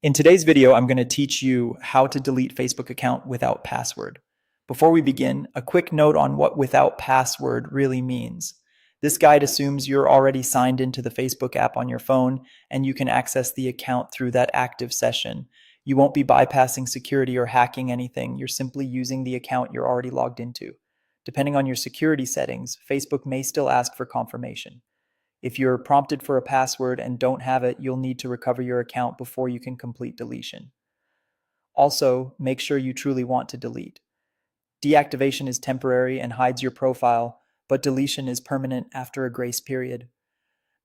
In today's video, I'm going to teach you how to delete Facebook account without password. Before we begin, a quick note on what without password really means. This guide assumes you're already signed into the Facebook app on your phone and you can access the account through that active session. You won't be bypassing security or hacking anything. You're simply using the account you're already logged into. Depending on your security settings, Facebook may still ask for confirmation. If you're prompted for a password and don't have it, you'll need to recover your account before you can complete deletion. Also, make sure you truly want to delete. Deactivation is temporary and hides your profile, but deletion is permanent after a grace period.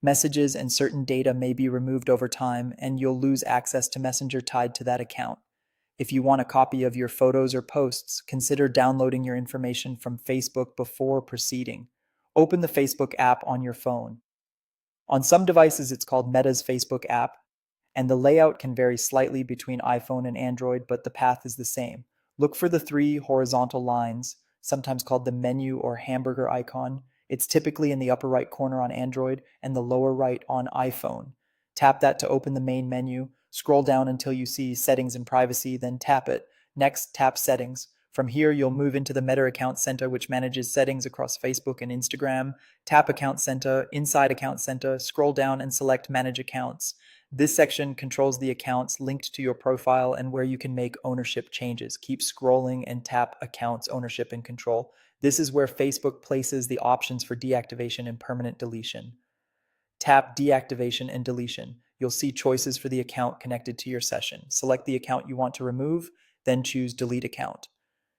Messages and certain data may be removed over time, and you'll lose access to Messenger tied to that account. If you want a copy of your photos or posts, consider downloading your information from Facebook before proceeding. Open the Facebook app on your phone. On some devices, it's called Meta's Facebook app, and the layout can vary slightly between iPhone and Android, but the path is the same. Look for the three horizontal lines, sometimes called the menu or hamburger icon. It's typically in the upper right corner on Android and the lower right on iPhone. Tap that to open the main menu. Scroll down until you see Settings and Privacy, then tap it. Next, tap Settings. From here, you'll move into the Meta Account Center, which manages settings across Facebook and Instagram. Tap Account Center, inside Account Center, scroll down and select Manage Accounts. This section controls the accounts linked to your profile and where you can make ownership changes. Keep scrolling and tap Accounts Ownership and Control. This is where Facebook places the options for deactivation and permanent deletion. Tap Deactivation and Deletion. You'll see choices for the account connected to your session. Select the account you want to remove, then choose Delete Account.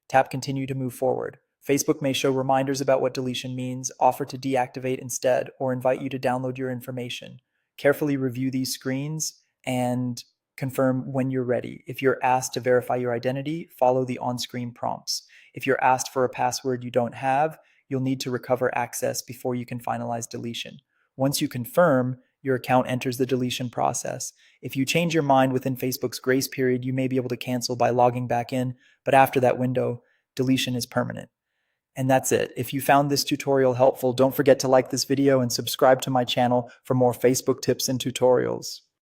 Tap Continue to move forward. Facebook may show reminders about what deletion means, offer to deactivate instead, or invite you to download your information. Carefully review these screens and confirm when you're ready. If you're asked to verify your identity, follow the on-screen prompts. If you're asked for a password you don't have, you'll need to recover access before you can finalize deletion. Once you confirm, your account enters the deletion process. If you change your mind within Facebook's grace period, you may be able to cancel by logging back in, but after that window, deletion is permanent. And that's it. If you found this tutorial helpful, don't forget to like this video and subscribe to my channel for more Facebook tips and tutorials.